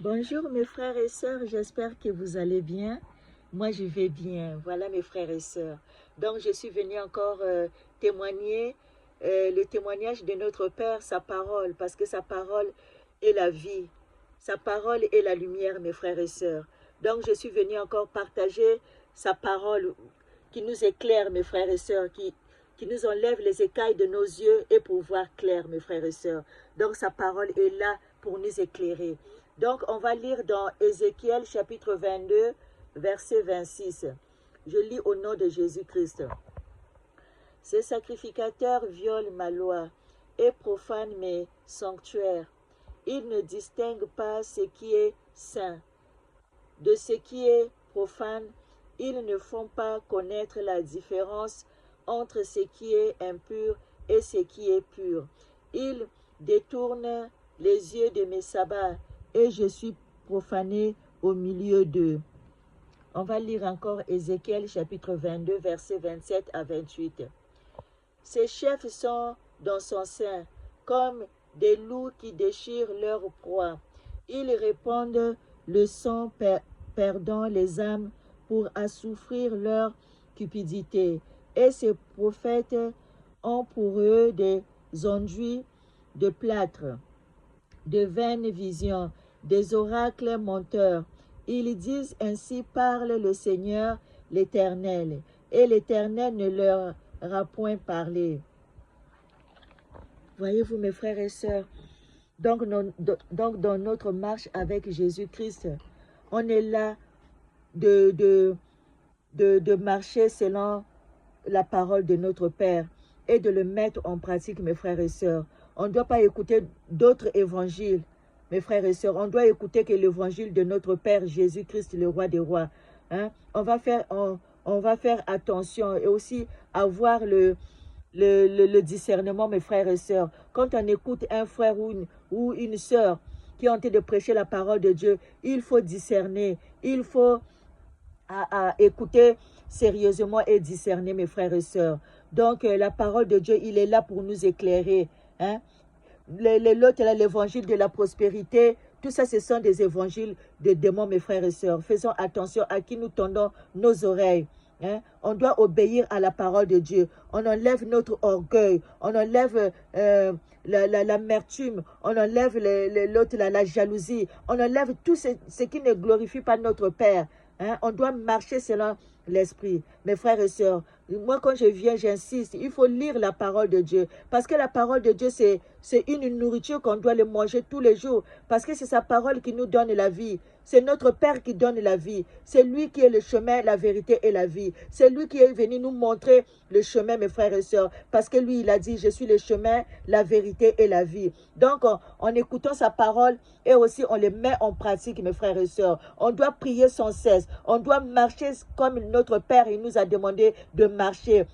Bonjour mes frères et sœurs, j'espère que vous allez bien. Moi je vais bien, voilà mes frères et sœurs. Donc je suis venue encore témoigner le témoignage de notre Père, sa parole, parce que sa parole est la vie, sa parole est la lumière mes frères et sœurs. Donc je suis venue encore partager sa parole qui nous éclaire mes frères et sœurs, qui nous enlève les écailles de nos yeux et pour voir clair mes frères et sœurs. Donc sa parole est là pour nous éclairer. Donc, on va lire dans Ézéchiel chapitre 22, verset 26. Je lis au nom de Jésus-Christ. Ces sacrificateurs violent ma loi et profanent mes sanctuaires. Ils ne distinguent pas ce qui est saint de ce qui est profane. Ils ne font pas connaître la différence entre ce qui est impur et ce qui est pur. Ils détournent les yeux de mes sabbats et je suis profané au milieu d'eux. On va lire encore Ézéchiel chapitre 22, versets 27 à 28. Ces chefs sont dans son sein, comme des loups qui déchirent leur proie. Ils répandent le sang perdant les âmes pour assouvir leur cupidité. Et ces prophètes ont pour eux des enduits de plâtre, de vaines visions, des oracles menteurs. Ils disent ainsi parle le Seigneur l'Éternel, et l'Éternel ne leur a point parlé. Voyez-vous mes frères et sœurs, donc dans notre marche avec Jésus-Christ, on est là de marcher selon la parole de notre Père et de le mettre en pratique mes frères et sœurs. On ne doit pas écouter d'autres évangiles. Mes frères et sœurs, on doit écouter que l'évangile de notre Père Jésus-Christ, le roi des rois. Hein? On va faire attention et aussi avoir le discernement, mes frères et sœurs. Quand on écoute un frère ou une sœur qui ont été de prêcher la parole de Dieu, il faut discerner, il faut écouter sérieusement et discerner, mes frères et sœurs. Donc, la parole de Dieu, il est là pour nous éclairer. Hein? L'autre, l'évangile de la prospérité, tout ça, ce sont des évangiles de démons, mes frères et sœurs. Faisons attention à qui nous tendons nos oreilles. Hein? On doit obéir à la parole de Dieu. On enlève notre orgueil, on enlève l'amertume, on enlève la jalousie, on enlève tout ce qui ne glorifie pas notre Père. Hein? On doit marcher selon l'esprit. Mes frères et sœurs, moi quand je viens, j'insiste, il faut lire la parole de Dieu. Parce que la parole de Dieu, c'est une nourriture qu'on doit le manger tous les jours. Parce que c'est sa parole qui nous donne la vie. C'est notre Père qui donne la vie. C'est lui qui est le chemin, la vérité et la vie. C'est lui qui est venu nous montrer le chemin, mes frères et sœurs. Parce que lui, il a dit, je suis le chemin, la vérité et la vie. Donc, en écoutant sa parole, et aussi on les met en pratique, mes frères et sœurs. On doit prier sans cesse. On doit marcher comme notre Père, il nous a demandé de marcher.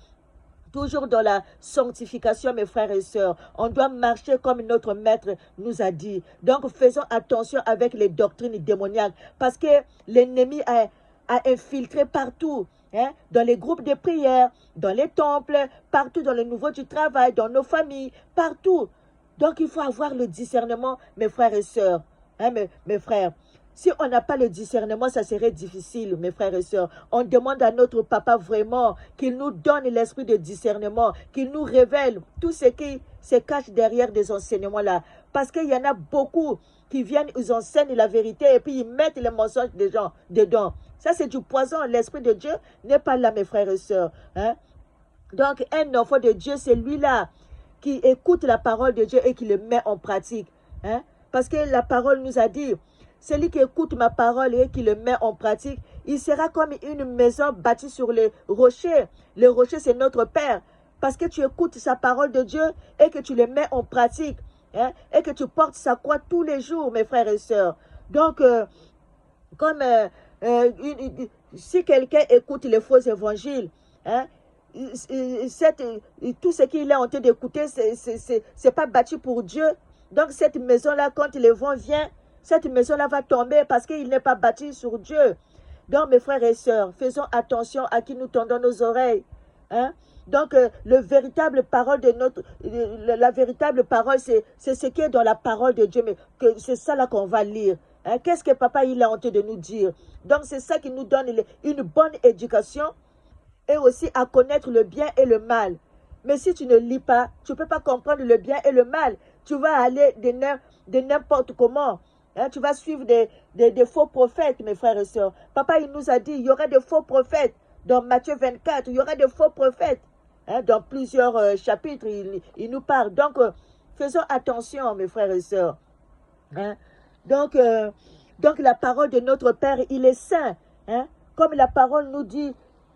Toujours dans la sanctification, mes frères et sœurs. On doit marcher comme notre maître nous a dit. Donc, faisons attention avec les doctrines démoniaques. Parce que l'ennemi a infiltré partout. Hein, dans les groupes de prière, dans les temples, partout dans le nouveau du travail, dans nos familles, partout. Donc, il faut avoir le discernement, mes frères et sœurs. Hein, mes frères. Si on n'a pas le discernement, ça serait difficile, mes frères et sœurs. On demande à notre papa vraiment qu'il nous donne l'esprit de discernement, qu'il nous révèle tout ce qui se cache derrière des enseignements là. Parce qu'il y en a beaucoup qui viennent, ils enseignent la vérité et puis ils mettent les mensonges des gens dedans. Ça, c'est du poison. L'esprit de Dieu n'est pas là, mes frères et sœurs. Hein? Donc, un enfant de Dieu, c'est lui-là qui écoute la parole de Dieu et qui le met en pratique. Hein? Parce que la parole nous a dit, celui qui écoute ma parole et qui le met en pratique, il sera comme une maison bâtie sur les rochers. Le rocher, c'est notre Père. Parce que tu écoutes sa parole de Dieu et que tu le mets en pratique. Hein, et que tu portes sa croix tous les jours, mes frères et sœurs. Donc, si quelqu'un écoute les faux évangiles, hein, tout ce qu'il est en train d'écouter, c'est pas bâti pour Dieu. Donc, cette maison-là, quand le vent vient, cette maison-là va tomber parce qu'il n'est pas bâti sur Dieu. Donc, mes frères et sœurs, faisons attention à qui nous tendons nos oreilles. Hein? Donc, la véritable parole, c'est ce qui est dans la parole de Dieu. Mais c'est ça là qu'on va lire. Hein, qu'est-ce que papa il est en train de nous dire? Donc c'est ça qui nous donne une bonne éducation et aussi à connaître le bien et le mal. Mais si tu ne lis pas, tu ne peux pas comprendre le bien et le mal. Tu vas aller de n'importe comment. Hein, tu vas suivre des faux prophètes, mes frères et sœurs. Papa, il nous a dit, il y aura des faux prophètes. Dans Matthieu 24, il y aura des faux prophètes. Hein, dans plusieurs chapitres, il nous parle. Donc, faisons attention, mes frères et sœurs. Hein? Donc, la parole de notre Père, il est saint. Hein? Comme la parole nous dit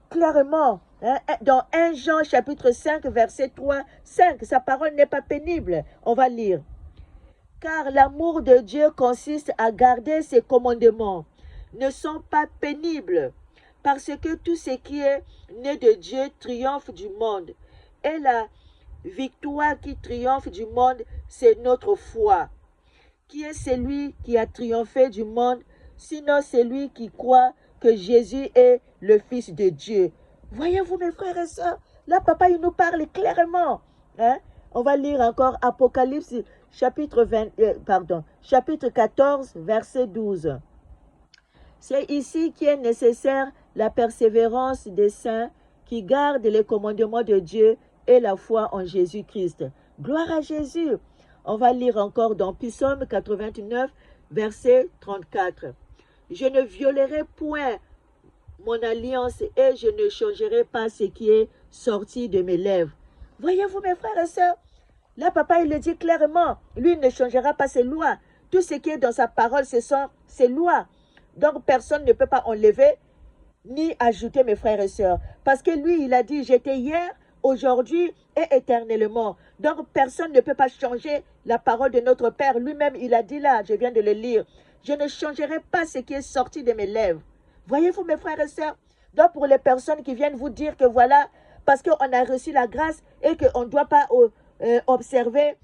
clairement, hein? Dans 1 Jean chapitre 5, verset 3, 5, sa parole n'est pas pénible. On va lire. Car l'amour de Dieu consiste à garder ses commandements, ne sont pas pénibles, parce que tout ce qui est né de Dieu triomphe du monde. Et la victoire qui triomphe du monde, c'est notre foi. Qui est celui qui a triomphé du monde, sinon celui qui croit que Jésus est le Fils de Dieu. Voyez-vous, mes frères et sœurs, là, papa, il nous parle clairement. Hein? On va lire encore Apocalypse, chapitre 14, verset 12. C'est ici qu'il est nécessaire la persévérance des saints qui gardent les commandements de Dieu et la foi en Jésus-Christ. Gloire à Jésus. On va lire encore dans Psaume 89, verset 34. Je ne violerai point mon alliance et je ne changerai pas ce qui est sorti de mes lèvres. Voyez-vous, mes frères et sœurs, là, papa, il le dit clairement. Lui, il ne changera pas ses lois. Tout ce qui est dans sa parole, ce sont ses lois. Donc, personne ne peut pas enlever ni ajouter, mes frères et sœurs. Parce que lui, il a dit, j'étais hier, aujourd'hui et éternellement. Donc, personne ne peut pas changer la parole de notre Père. Lui-même, il a dit là, je viens de le lire, je ne changerai pas ce qui est sorti de mes lèvres. Voyez-vous, mes frères et sœurs? Donc, pour les personnes qui viennent vous dire que voilà, parce qu'on a reçu la grâce et qu'on ne doit pas observer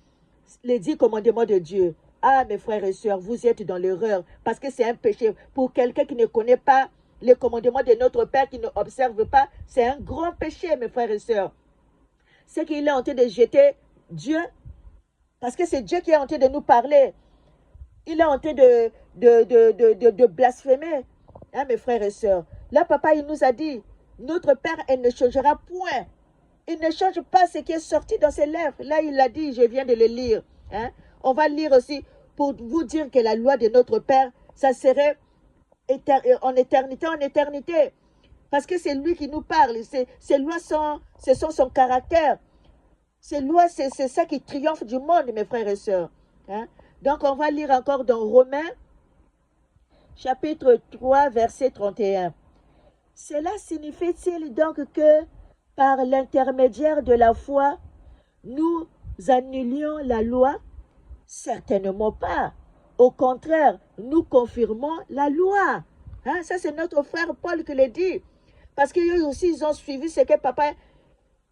les 10 commandements de Dieu. Ah, mes frères et sœurs, vous êtes dans l'erreur parce que c'est un péché. Pour quelqu'un qui ne connaît pas les commandements de notre Père, qui ne observe pas, c'est un grand péché, mes frères et sœurs. C'est qu'il est en train de jeter Dieu, parce que c'est Dieu qui est en train de nous parler. Il est en train de blasphémer, hein, mes frères et sœurs. Là, papa, il nous a dit, notre Père, elle ne changera point. Il ne change pas ce qui est sorti dans ses lèvres. Là, il l'a dit, je viens de le lire. Hein. On va lire aussi pour vous dire que la loi de notre Père, ça serait en éternité, en éternité. Parce que c'est lui qui nous parle. Ces lois ce sont son caractère. Ces lois, c'est ça qui triomphe du monde, mes frères et sœurs. Hein? Donc, on va lire encore dans Romains, chapitre 3, verset 31. Cela signifie-t-il donc que, par l'intermédiaire de la foi, nous annulions la loi? Certainement pas. Au contraire, nous confirmons la loi. Hein? Ça, c'est notre frère Paul qui le dit. Parce qu'eux aussi, ils ont suivi ce que papa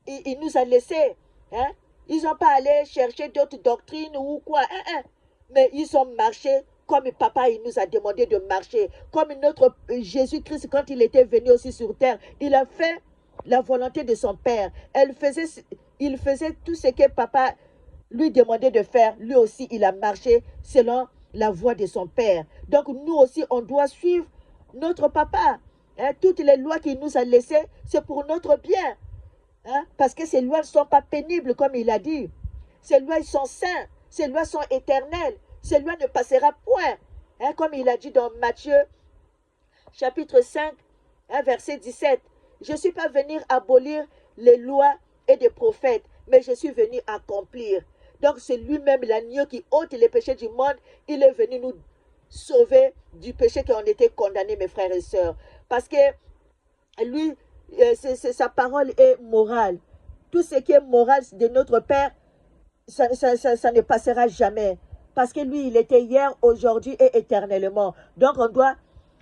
il nous a laissé. Hein? Ils n'ont pas allé chercher d'autres doctrines ou quoi. Mais ils ont marché comme papa il nous a demandé de marcher. Comme notre Jésus-Christ, quand il était venu aussi sur terre, il a fait la volonté de son Père. Il faisait tout ce que papa lui demandait de faire. Lui aussi, il a marché selon la voie de son Père. Donc, nous aussi, on doit suivre notre papa. Hein? Toutes les lois qu'il nous a laissées, c'est pour notre bien. Hein? Parce que ces lois ne sont pas pénibles, comme il a dit. Ces lois, ils sont saints. Ces lois sont éternelles. Ces lois ne passera point. Hein? Comme il a dit dans Matthieu, chapitre 5, hein, verset 17. Je ne suis pas venu abolir les lois et des prophètes, mais je suis venu accomplir. Donc c'est lui-même l'agneau qui ôte les péchés du monde. Il est venu nous sauver du péché qu'on était condamnés, mes frères et sœurs. Parce que lui, sa parole est morale. Tout ce qui est moral de notre Père, ça ne passera jamais. Parce que lui, il était hier, aujourd'hui et éternellement. Donc on doit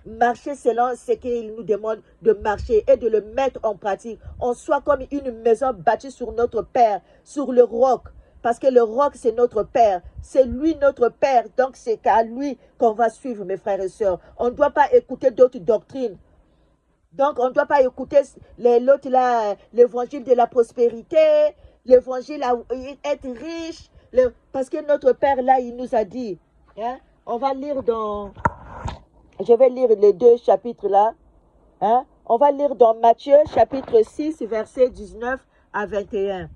marcher selon ce qu'il nous demande de marcher et de le mettre en pratique. On soit comme une maison bâtie sur notre Père, sur le roc. Parce que le roc, c'est notre Père. C'est lui notre Père. Donc, c'est qu'à lui qu'on va suivre, mes frères et sœurs. On ne doit pas écouter d'autres doctrines. Donc, on ne doit pas écouter l'autre là, l'évangile de la prospérité, l'évangile à être riche. Parce que notre Père, là, il nous a dit. Hein, on va lire dans Je vais lire les deux chapitres là. Hein? On va lire dans Matthieu chapitre 6, verset 19 à 21.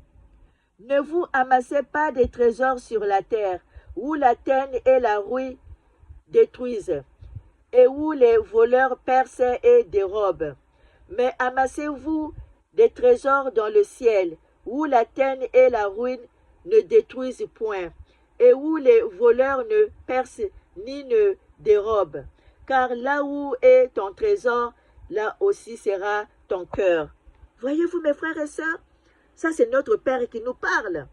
Ne vous amassez pas des trésors sur la terre, où la teigne et la rouille détruisent, et où les voleurs percent et dérobent. Mais amassez-vous des trésors dans le ciel, où la teigne et la ruine ne détruisent point, et où les voleurs ne percent ni ne dérobent. Car là où est ton trésor, là aussi sera ton cœur. Voyez-vous, mes frères et sœurs, ça c'est notre Père qui nous parle.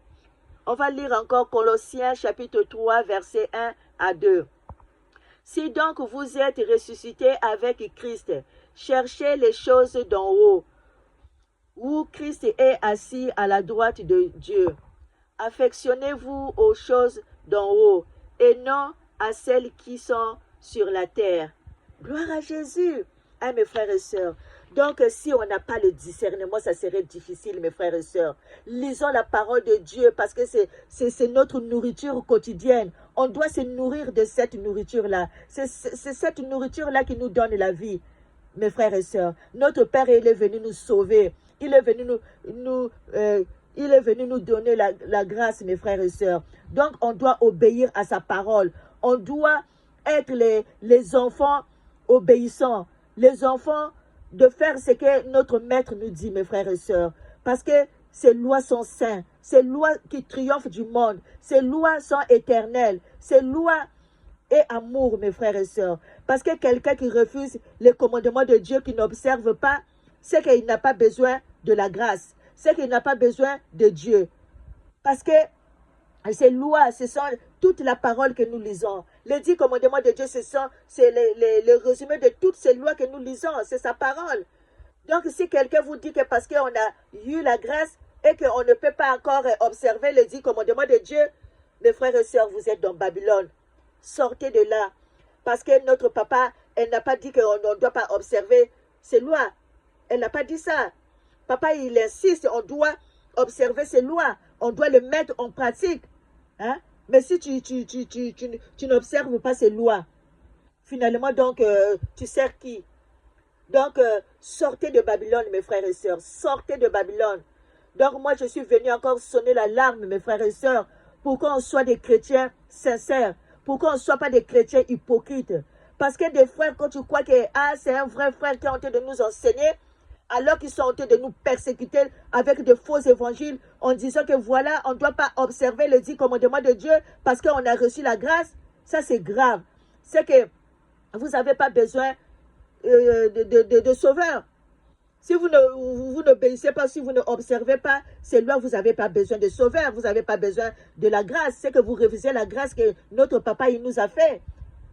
On va lire encore Colossiens chapitre 3, verset 1 à 2. Si donc vous êtes ressuscités avec Christ, cherchez les choses d'en haut, où Christ est assis à la droite de Dieu. Affectionnez-vous aux choses d'en haut, et non à celles qui sont sur la terre. Gloire à Jésus. Hein, mes frères et sœurs. Donc, si on n'a pas le discernement, ça serait difficile, mes frères et sœurs. Lisons la parole de Dieu parce que c'est notre nourriture quotidienne. On doit se nourrir de cette nourriture-là. C'est cette nourriture-là qui nous donne la vie, mes frères et sœurs. Notre Père, il est venu nous sauver. Il est venu il est venu nous donner la grâce, mes frères et sœurs. Donc, on doit obéir à sa parole. On doit être les enfants obéissants. Les enfants de faire ce que notre maître nous dit, mes frères et sœurs. Parce que ces lois sont saintes. Ces lois qui triomphent du monde. Ces lois sont éternelles. Ces lois et amour, mes frères et sœurs. Parce que quelqu'un qui refuse les commandements de Dieu, qui n'observe pas, c'est qu'il n'a pas besoin de la grâce. C'est qu'il n'a pas besoin de Dieu. Parce que ces lois, ce sont toute la parole que nous lisons. Les 10 commandements de Dieu, c'est le résumé de toutes ces lois que nous lisons. C'est sa parole. Donc, si quelqu'un vous dit que parce qu'on a eu la grâce et qu'on ne peut pas encore observer les 10 commandements de Dieu, mes frères et sœurs, vous êtes dans Babylone. Sortez de là. Parce que notre papa, elle n'a pas dit qu'on ne doit pas observer ces lois. Elle n'a pas dit ça. Papa, il insiste, on doit observer ces lois. On doit le mettre en pratique. Hein? Mais si tu n'observes pas ces lois, finalement, donc, tu sers qui? Donc, sortez de Babylone, mes frères et sœurs. Sortez de Babylone. Donc, moi, je suis venu encore sonner l'alarme, mes frères et sœurs, pour qu'on soit des chrétiens sincères, pour qu'on ne soit pas des chrétiens hypocrites. Parce que des frères, quand tu crois que c'est un vrai frère qui est en train de nous enseigner, alors qu'ils sont en train de nous persécuter avec de faux évangiles, en disant que voilà, on ne doit pas observer les 10 commandements de Dieu parce qu'on a reçu la grâce, ça c'est grave. C'est que vous n'avez pas besoin de sauveur. Si vous n'obéissez pas, si vous n'observez pas ces lois, vous n'avez pas besoin de sauveur, vous n'avez pas besoin de la grâce. C'est que vous refusez la grâce que notre papa il nous a fait.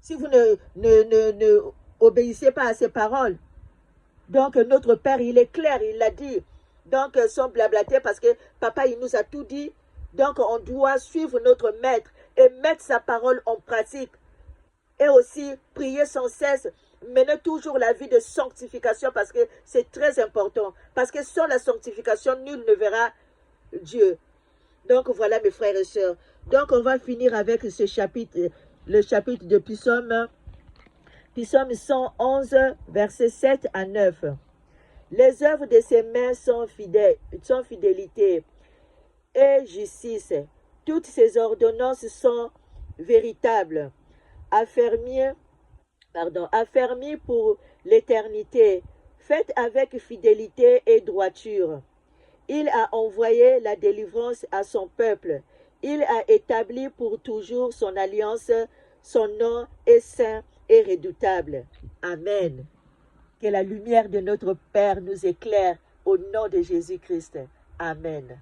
Si vous ne obéissez pas à ses paroles. Donc, notre Père, il est clair, il l'a dit. Donc, sans blablater, parce que papa, il nous a tout dit. Donc, on doit suivre notre maître et mettre sa parole en pratique. Et aussi, prier sans cesse, mener toujours la vie de sanctification, parce que c'est très important. Parce que sans la sanctification, nul ne verra Dieu. Donc, voilà, mes frères et sœurs. Donc, on va finir avec ce chapitre, le chapitre de Psaume 111, versets 7 à 9. Les œuvres de ses mains sont fidélité et justice. Toutes ses ordonnances sont véritables, affermies pour l'éternité, faites avec fidélité et droiture. Il a envoyé la délivrance à son peuple. Il a établi pour toujours son alliance. Son nom est saint et redoutable. Amen. Que la lumière de notre Père nous éclaire au nom de Jésus-Christ. Amen.